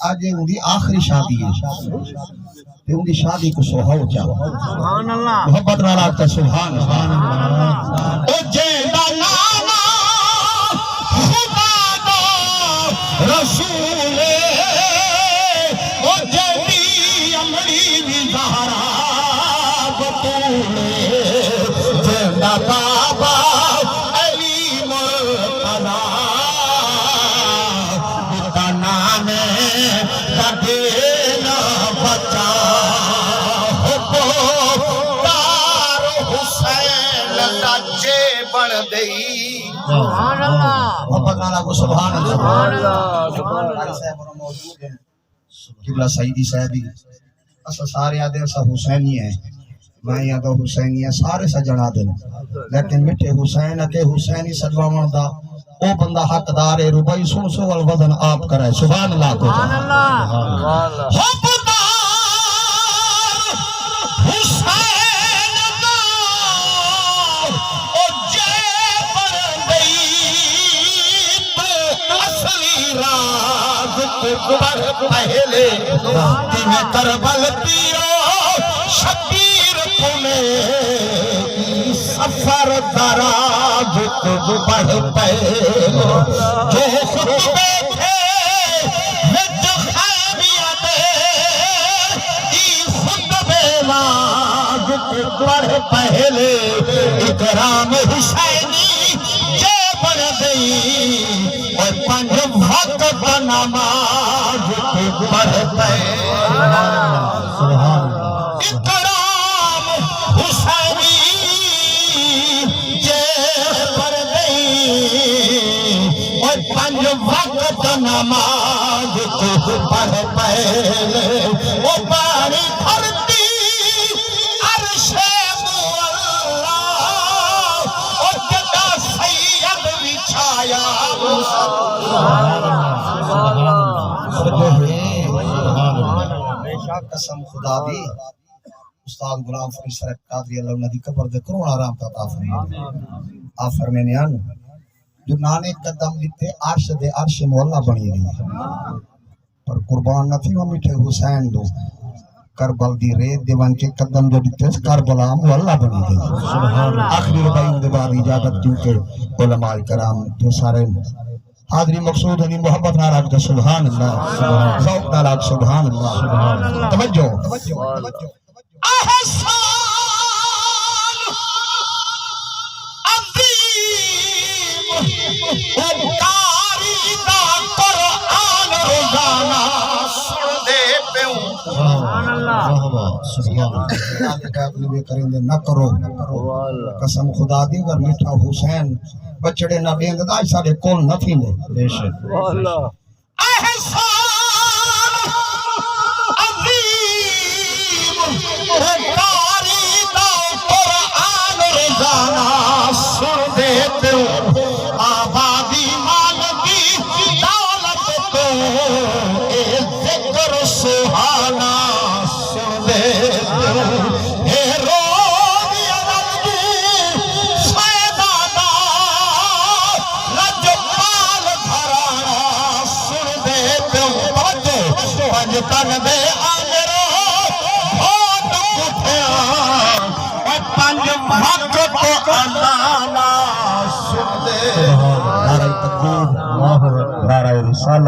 آج ان کی آخری شادی ہے ان کی شادی کو سہاؤ چاہو محبت نال آتا سبحان اللہ او جیندہ نانا خدا دا رسول او جیندی امری بھی زہرا بطول جیندہ بابا علی مرتضی بتانا میں لگے بچا بن دئی سبحان اللہ محبت نالا کو سبحان اللہ قبلہ سعیدی صاحبی اسا سارے آدھے اسا حسینی ہیں میں یہاں حسینی ہیں سارے سجن آدھے لیکن مٹھے حسین کے حسینی سجوامن دا او بندہ حقدار ہے روبائی سن سو والوزن آپ کرائے سبحان اللہ کو سبحان اللہ پہلے تین کربل پیرو شبیر کنے سفر دراز کو بڑھ پہلے جو خطبے تھے وچ خیمیہ دے ای خطبے لاز کو بڑھ پہلے اکرام حسینی جے بڑھ گئی اور پنج وقت نماز پڑھتے اکرام حسینی جے پڑھ گئی اور پنج وقت نماز پڑھتے وہ پانی بھرتی عرش مولا اور جگہ سید بچھایا قسم خدا دی استاد غلام فرید صاحب قادری اللہ ندی قبر دے کروڑا رحم عطا فرمائے آپ فرمانے ہیں جو نانے قدم لیتے عرش دے عرش مولا بنی رہی پر قربان نہ تھی وہ میٹھے حسین دو کربل دی ریت دیوان کے قدم جو دیتے کربلا مولا بنی گئی آخری ربائی دے بعد اجازت کیونکہ علماء کرام جو سارے حاضری مقصود ہے محبت ناراض کا سبحان اللہ ذوق ناراض سبحان اللہ توجہ احسان عظیم ابکاری دا قرآن روزانہ سن دے پیوں سبحان اللہ کریں دے نہ کرو قسم خدا دی ور میٹھا حسین بچڑے نہ دیں دا سارے کول نہ تھی نے بے شک احسان عظیم کاری دا قرآن روزانہ سن دے تو آبادی مال دی دولت تو اے ذکر سہانا سن دے تو اے تن دے آمرو بھوٹ کٹھیاں اے پنج وقت تو اللہ سن دے نعرہ تکبیر نعرہ رسالہ